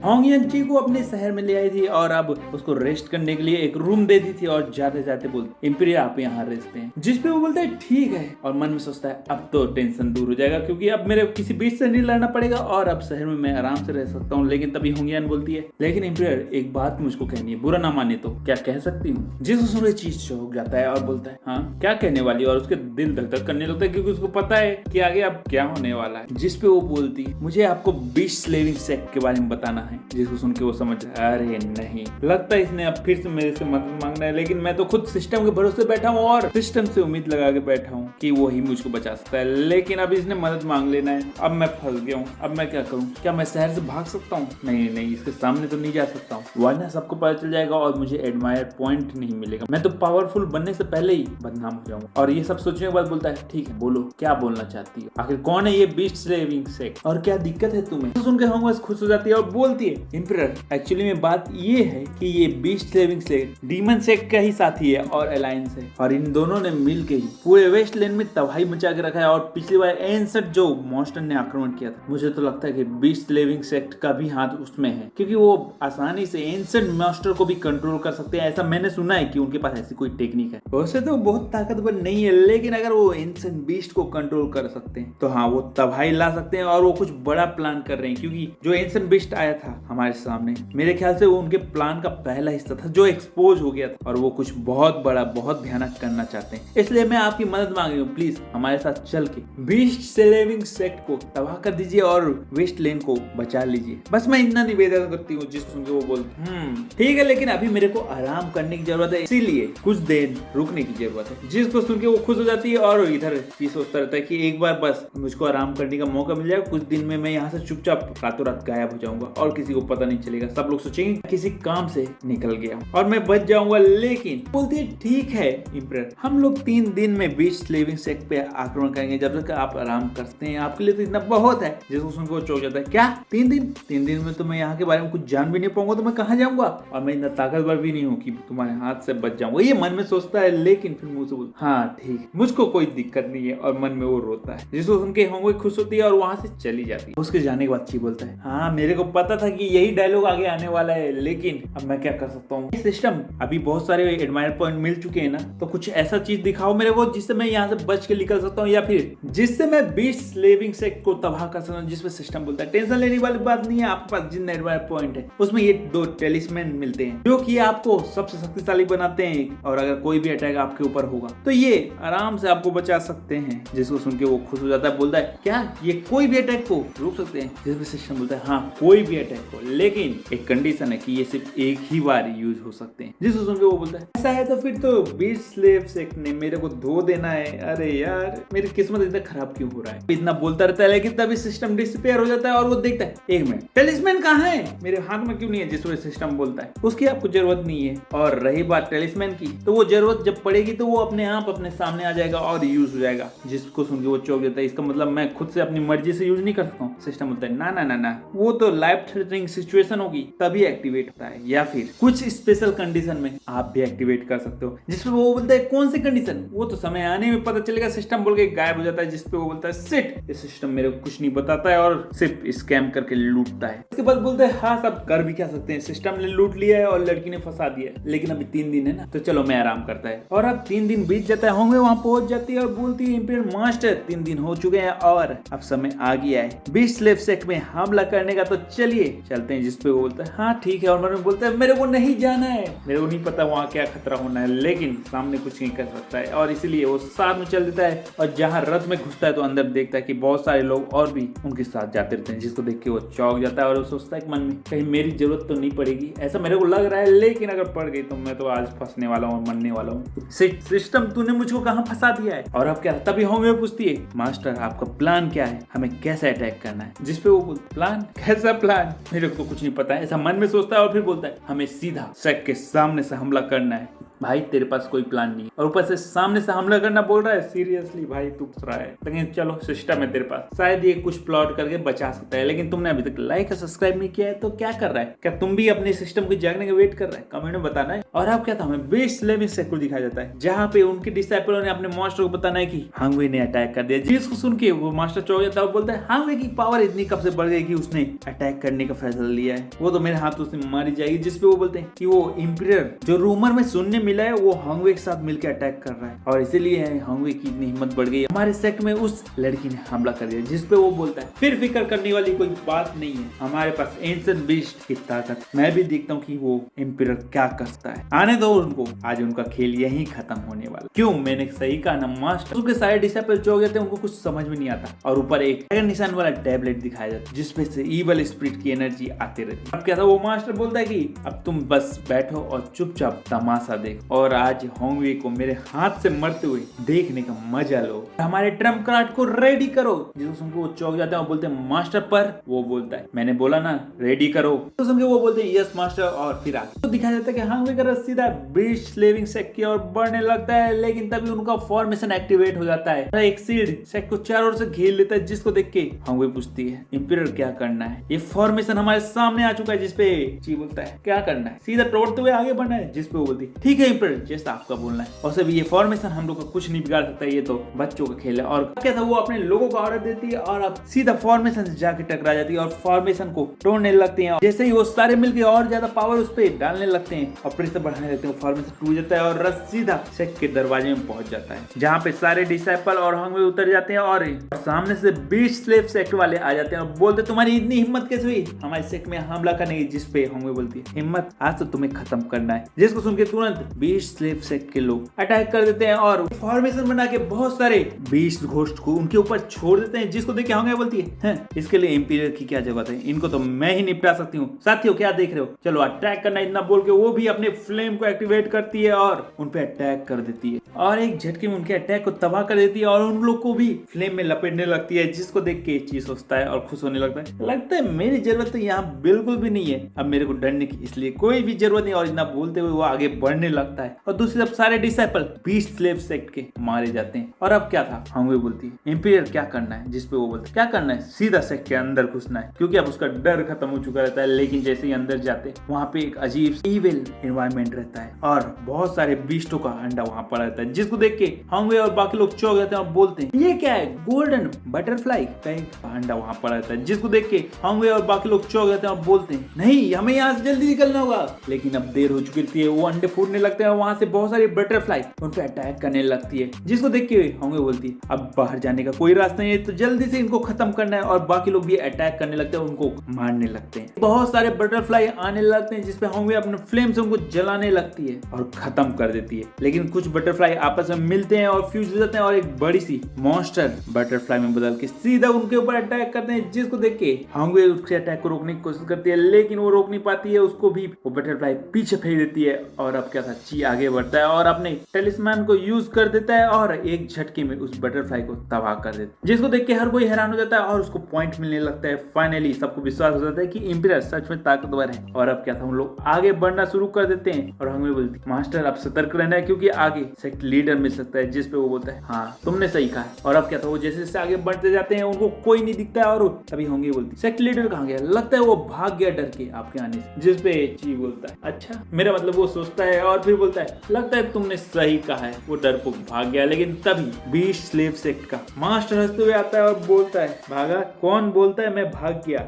होंगियन ची को अपने शहर में ले आई थी और अब उसको रेस्ट करने के लिए एक रूम दे दी थी और जाते जाते बोलते इम्पीरियर आप यहाँ रेस्ट हैं, जिस पे वो बोलता है ठीक है और मन में सोचता है अब तो टेंशन दूर हो जाएगा क्योंकि अब मेरे किसी बीच से नहीं लड़ना पड़ेगा और अब शहर में मैं आराम से रह सकता हूँ। लेकिन तभी होंगियन बोलती है लेकिन इम्पीरियर एक बात मुझको कहनी है, बुरा ना माने तो क्या कह सकती हूँ। जिस सुन ये चीज चौंक जाता है और बोलता है हाँ क्या कहने वाली, और उसके दिल धक धक करने लगता है क्योंकि उसको पता है कि आगे अब क्या होने वाला है। जिस पे वो बोलती मुझे आपको बीस्ट स्लेविंग सेक्ट के बारे में बताना है। जिसको सुन के वो समझ अरे नहीं, लगता है इसने अब फिर से मेरे से मदद मांगना है, लेकिन मैं तो खुद सिस्टम के भरोसे बैठा हूँ और सिस्टम से उम्मीद लगा के बैठा हूँ कि वो ही मुझको बचा सकता है, लेकिन अब इसने मदद मांग लेना है। अब मैं फंस गया हूँ, अब मैं क्या करूँ? क्या मैं शहर से भाग सकता हूँ? नहीं नहीं, इसके सामने तो नहीं जा सकता हूँ वरना सबको पता चल जाएगा और मुझे एडमायर पॉइंट नहीं मिलेगा, मैं तो पावरफुल बनने से पहले ही बदनाम हो जाऊंगा। और ये सब सोचने के बाद बोलता है ठीक है बोलो क्या बोलना चाहती हो, आखिर कौन है ये बीस्ट स्लेविंग सेक्ट और क्या दिक्कत है तुम्हें? तो सुन के होंगर्स खुश हो जाती है और बोलती है इम्पीरियर एक्चुअली में बात ये है कि ये beast slaving sect demon sect का ही साथी है और अलायंस है और इन दोनों ने मिल के ही पूरे वेस्टलैंड में तबाही मचा के रखा है। और पिछली बार एंसट जो मॉन्स्टर ने आक्रमण किया था, मुझे तो लगता है कि बीस्ट स्लेविंग सेक्ट का भी हाथ उसमें है क्योंकि वो आसानी से एंसट मॉन्स्टर को भी कंट्रोल कर सकते हैं। ऐसा मैंने सुना है कि उनके पास ऐसी कोई टेक्निक है। वैसे तो बहुत ताकतवर नहीं है लेकिन अगर वो एंसट बीस्ट को कंट्रोल कर सकते हैं तो हाँ वो तबाही ला सकते हैं और वो कुछ बड़ा प्लान कर रहे हैं क्योंकि जो एंसट बीस्ट आया था हमारे सामने मेरे ख्याल से वो उनके प्लान का पहला हिस्सा था जो एक्सपोज हो गया था और वो कुछ बहुत बड़ा बहुत भयानक करना चाहते हैं। इसलिए मैं आपकी मदद मांग रही हूँ, प्लीज हमारे साथ चल के बीस्ट स्लेविंग सेक्ट को तबाह कर दीजिए और वेस्टलैंड को बचा लीजिए। बस मैं इतना निवेदन करती हूँ। जिसको सुन के वो बोलते ठीक है लेकिन अभी मेरे को आराम करने की जरूरत है, इसीलिए कुछ देर रुकने की जरूरत है। जिसको सुन के वो खुश हो जाती है और इधर ये सोचता रहता है कि एक बार बस मुझको आराम करने का मौका मिल जाएगा, कुछ दिन में मैं यहाँ से चुपचाप रातों रात गायब हो जाऊंगा और किसी को पता नहीं चलेगा, सब लोग सोचेंगे किसी काम से निकल गया और मैं बच जाऊंगा। लेकिन बोलती है ठीक है इम्पीरियर हम लोग 3 दिन में बीस्ट स्लेविंग सेक्ट पे आक्रमण करेंगे, जब तक आप आराम करते हैं आपके लिए तो इतना बहुत है। जिसको सुन के वो चौंक जाता है क्या 3 दिन में तो मैं यहाँ के बारे में कुछ जान भी नहीं पाऊंगा तो मैं कहाँ जाऊंगा और मैं इतना ताकतवर भी नहीं हूँ कि तुम्हारे हाथ से बच जाऊंगा, ये मन में सोचता है। लेकिन फिर मुंह से बोलता हाँ ठीक मुझको कोई दिक्कत नहीं है और मन में वो रोता है। जिसको सुन के होंगे खुश होती है और वहां से चली जाती है। उसके जाने के बाद ची बोलता है हाँ मेरे को पता था कि यही डायलॉग आगे आने वाला है, लेकिन अब मैं क्या कर सकता हूँ। सिस्टम अभी बहुत सारे एडमायर पॉइंट मिल चुके हैं ना, तो कुछ ऐसा चीज दिखाओ मेरे को जिससे मैं यहाँ से बच के निकल सकता हूँ या फिर जिससे मैं बीस्ट स्लेविंग सेक्ट को तबाह कर सकता हूँ। जिसमें सिस्टम बोलता है टेंशन लेने वाली बात नहीं है, आपके पास जिन एडमायर पॉइंट है उसमें ये 2 टेलिस्मैन मिलते हैं जो कि आपको सबसे शक्तिशाली बनाते हैं और अगर कोई भी अटैक आपके ऊपर होगा तो ये आराम से आपको बचा सकते हैं। जिसको सुन के वो खुश हो जाता है, बोलता है क्या ये कोई भी अटैक को रोक सकते हैं? जिसमें सिस्टम बोलता है हाँ कोई भी अटैक को, लेकिन एक कंडीशन है कि ये सिर्फ एक ही बार यूज हो सकते हैं। जिसको सुन के वो बोलता है ऐसा है तो फिर तो बीस्ट स्लेव सेक्ट ने मेरे को धो देना है। अरे यार मेरी किस्मत इतना खराब क्यों हो रहा है? इतना बोलता रहता है लेकिन तभी सिस्टम डिसअपीयर हो जाता है और वो देखता है एक मिनट टेलिस्मैन कहाँ है, मेरे हाथ में क्यों नहीं है? जिसको सिस्टम बोलता है उसकी आपको जरूरत नहीं है। और रही बात टेलिस्मैन की तो वो जरूरत जब पड़ेगी तो वो अपने आप अपने सामने आ जाएगा और यूज हो जाएगा। जिसको सुन के वो चौंक जाता है, इसका मतलब मैं खुद से अपनी मर्जी से यूज नहीं कर सकता हूँ? सिस्टम बोलता है ना ना ना ना वो तो लाइफ थ्रेटनिंग सिचुएशन होगी तभी एक्टिवेट होता है या फिर कुछ स्पेशल कंडीशन में आप भी एक्टिवेट कर सकते हो। जिसपे वो बोलता है कौन सी कंडीशन? वो तो समय आने में पता चलेगा। सिस्टम बोल के गायब हो जाता है। जिसपे वो बोलता है सिट, ये सिस्टम मेरे को कुछ नहीं बताता है और सिर्फ स्कैम करके लूटता है। इसके बाद बोलते हैं हाँ सब कर भी क्या सकते हैं, सिस्टम ने लूट लिया है और लड़की ने फंसा दिया है, लेकिन अभी 3 दिन है ना तो चलो मैं आराम करता है। और अब 3 दिन बीत जाता है, होंगे वहां पहुंच जाती है और बोलती है इम्पीरियर मास्टर 3 दिन हो चुके हैं और अब समय आ गया है बीस्ट स्लेव सेक्ट में हमला करने का, तो चलिए चलते हैं। जिसपे वो बोलता है हाँ ठीक है और मन में बोलता है मेरे को नहीं जाना है, मेरे को नहीं पता वहाँ क्या खतरा होना है, लेकिन सामने कुछ नहीं कर सकता है और इसीलिए वो साथ में चल देता है। और जहाँ रथ में घुसता है तो अंदर देखता है कि बहुत सारे लोग और भी उनके साथ जाते रहते हैं। जिसको देख के वो चौंक जाता है और वो सोचता है कि मन में कहीं मेरी जरूरत तो नहीं पड़ेगी, ऐसा मेरे को लग रहा है, लेकिन अगर पड़ गई तो मैं तो आज फंसने वाला हूँ, मरने वाला हूँ। सिस्टम तूने मुझको कहाँ फंसा दिया है और अब क्या? तभी होंगे पूछती है मास्टर आपका प्लान क्या है, हमें कैसे अटैक करना है? जिसपे वो प्लान कैसा प्लान, मेरे को कुछ नहीं पता है, ऐसा मन में सोचता है और फिर बोलता है हमें सीधा सेक्ट के सामने से हमला करना है। भाई तेरे पास कोई प्लान नहीं और ऊपर से सामने से हमला करना बोल रहा है। सीरियसली भाई तू रहा है, लेकिन चलो सिस्टम है तेरे पास, शायद ये कुछ प्लॉट करके बचा सकता है। लेकिन तुमने अभी तक लाइक और सब्सक्राइब नहीं किया है तो क्या कर रहा है? क्या तुम भी अपने सिस्टम को जागने का वेट कर रहा है? कमेंट में बताना है। और अब क्या था, हमें बेस्ट लेविंग सेक्टर दिखाया जाता है जहाँ पे उनके डिसाइपलों ने अपने मास्टर को बताना है कि हांगवे ने अटैक कर दिया, जिसको सुन के वो मास्टर चौंक जाता है और बोलता है हांगवे की पावर इतनी कब से बढ़ गई कि उसने अटैक करने का फैसला लिया है, वो तो मेरे हाथों से मारी जाएगी। जिसपे वो बोलते हैं कि वो इंपीरियर जो रूमर में सुनने मिला है वो हांगवे के साथ मिलकर अटैक कर रहा है और इसीलिए हांगवे की इतनी हिम्मत बढ़ गई, हमारे सेक्ट में उस लड़की ने हमला कर दिया। जिसपे वो बोलता है फिर फिक्र करने वाली कोई बात नहीं है, हमारे पास एंशिएंट बीस्ट की ताकत, मैं भी देखता हूँ कि वो इंपीरियर क्या करता है, आने दो उनको, आज उनका खेल यही खत्म होने वाला। क्यों, मैंने सही कहा ना मास्टर। उसके सारे डिसाइपल जो हो जाते हैं उनको कुछ समझ में नहीं आता और ऊपर एक ड्रैगन निशान वाला टैबलेट दिखाया जाता है जिसपे से इवल स्पिरिट की एनर्जी आती रहती है। अब क्या था, वो मास्टर बोलता है कि अब तुम बस बैठो और चुपचाप तमाशा देखो और आज हांगवे को मेरे हाथ से मरते हुए देखने का मजा लो, हमारे ट्रम्प कार्ड को रेडी करो। जिसको सुन के वो चौंक जाते हैं और बोलते हैं मास्टर, पर वो बोलता है मैंने बोला ना रेडी करो। तो सुन के वो बोलते हैं यस मास्टर और फिर आगे तो दिखाया जाता है कि हांगवे का रस सीधा बीस्ट स्लेविंग सेक्ट की ओर बढ़ने लगता है। लेकिन तभी उनका फॉर्मेशन एक्टिवेट हो जाता है, एक सीड सेक्ट को चारों ओर से घेर लेता है। जिसको देख के हांगवे पूछती है इंपीरियर क्या करना है, ये फॉर्मेशन हमारे सामने आ चुका है। जिसपे ची बोलता है क्या करना है, सीधा तोड़ते हुए आगे बढ़ना है। जिसपे वो बोलती है ठीक है इंपीरियर जैसा आपका बोलना है, और सभी ये फॉर्मेशन हम लोग का कुछ नहीं बिगाड़ सकता, ये तो बच्चों का खेल है। और क्या था, वो अपने लोगों को ऑर्डर देती है और अब सीधा फॉर्मेशन से जाके टकरा जाती है और फॉर्मेशन को तोड़ने लगती है। जैसे ही वो सारे मिलकर और ज्यादा पावर उस पर डालने लगते हैं और प्रेशर बढ़ाने लगते हैं, फॉर्मेशन टूट जाता है और रस सीधा सेक्ट के दरवाजे में पहुंच जाता है जहाँ पे सारे डिसाइपल और हांगवे उतर जाते हैं और सामने से बीस्ट स्लेव सेक्ट वाले आ जाते हैं और बोलते तुम्हारी इतनी हिम्मत कैसे हुई हमारे सेक्ट में हमला करने की। जिसपे हांगवे बोलती है हिम्मत, आज तो तुम्हें खत्म करना है। जिसको सुन के तुरंत बीस्ट स्लेव सेक्ट के लोग अटैक कर देते हैं और फॉर्मेशन बना के बहुत सारे बीस्ट घोस्ट को उनके ऊपर छोड़ देते हैं। जिसको देख के हांगवे बोलती है इसके लिए इंपीरियर की क्या जरूरत है, इनको तो मैं ही निपटा सकती हूँ। साथियों क्या देख रहे हो, चलो अटैक करना, इतना बोल के वो भी अपने फ्लेम को एक्टिवेट करती है और उन पे अटैक कर देती है और एक झटके में उनके अटैक को तबाह कर देती है और उन लोग को भी फ्लेम में लपेटने लगती है। जिसको देख के चीज सोचता है और खुश होने लगता है मेरी जरूरत तो यहाँ बिल्कुल भी नहीं है, अब मेरे को डरने की इसलिए कोई भी जरूरत नहीं। और इतना बोलते हुए वो आगे बढ़ने लगता है और दूसरी तरफ सारे डिसाइपल बीस्ट स्लेव सेक्ट के मारे जाते हैं। और अब क्या था, हांगवे बोलती है इंपीरियर क्या करना है। जिसपे वो बोलते क्या करना है, सीधा सेक्ट के अंदर घुसना है क्योंकि अब उसका डर खत्म हो चुका रहता है। लेकिन जैसे ही अंदर जाते वहाँ पे एक अजीब इविल एनवायरनमेंट रहता है और बहुत सारे बीस्टों का अंडा वहाँ पड़ा रहता है। जिसको देख के हांगवे और बाकी लोग चौंक जाते हैं और बोलते हैं ये क्या है, गोल्डन बटरफ्लाई का एक अंडा वहाँ पड़ा रहता है। जिसको देख के हांगवे और बाकी लोग चौंक जाते हैं और बोलते हैं नहीं हमें यहाँ से जल्दी निकलना होगा। लेकिन अब देर हो चुकी थी, वो अंडे फूटने लगते हैं, वहाँ से बहुत सारी बटरफ्लाई उन पे अटैक करने लगती है। जिसको देख के हांगवे बोलती है अब बाहर जाने का कोई रास्ता नहीं है, तो जल्दी से इनको खत्म करना है। और बाकी लोग भी अटैक करने लगते हैं, उनको मारने लगते हैं। बहुत सारे बटरफ्लाई आने लगते हैं जिसपे हांगवे अपने फ्लेम से उनको जलाने लगती है और खत्म कर देती है। लेकिन कुछ बटरफ्लाई आपस में मिलते हैं और फ्यूज हो जाते हैं और एक बड़ी सी मॉन्स्टर बटरफ्लाई में बदल के सीधा उनके ऊपर अटैक करते हैं। जिसको देख के हांगवे उसके अटैक को रोकने की कोशिश करती है लेकिन वो रोक नहीं पाती है, उसको भी वो बटरफ्लाई पीछे फेंक देती है। और अब क्या था, ची आगे बढ़ता है और अपने टेलिस्मान को यूज कर देता है और एक झटके में उस बटरफ्लाई को तबाह कर देता है। जिसको देख के हर कोई हैरान हो जाता है और उसको पॉइंट मिलने लगता है। फाइनली सबको विश्वास हो जाता है कि इंपीरियर सच में ताकतवर है। और अब क्या था, उन लोग आगे बढ़ना शुरू कर देते हैं और हांगवे बोलती है मास्टर अब सतर्क रहना है क्योंकि आगे सेक्ट लीडर मिल सकता है। जिसपे वो बोलता है हाँ तुमने सही कहा है। और अब क्या था, वो जैसे जैसे आगे बढ़ते जाते हैं उनको कोई नहीं दिखता है और तभी हांगवे बोलती सेक्ट लीडर कहाँ गया, लगता है वो भाग गया डर के आपके आने से। जिसपे ची बोलता है अच्छा, मेरा मतलब वो सोचता है और फिर बोलता है लगता है तुमने सही कहा है, वो डरपोक भाग गया। लेकिन तभी बीस्ट स्लेव सेक्ट का मास्टर हंसते हुए आता है और बोलता है भागा, कौन बोलता है मैं भाग गया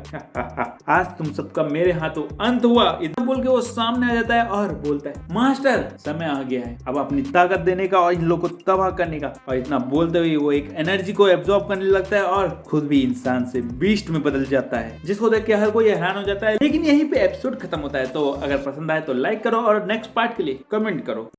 आज तुम सबका मेरे हाथों अंत हुआ। इतना बोल के वो सामने आ जाता है और बोलता है मास्टर समय आ गया है अब अपनी ताकत देने का और इन लोगों को तबाह करने का। और इतना बोलते हुए वो एक एनर्जी को एब्जॉर्ब करने लगता है और खुद भी इंसान से बीस्ट में बदल जाता है। जिसको देख के हर कोई हैरान हो जाता है। लेकिन यहीं पे एपिसोड खत्म होता है। तो अगर पसंद आए तो लाइक करो और नेक्स्ट पार्ट के लिए कमेंट करो।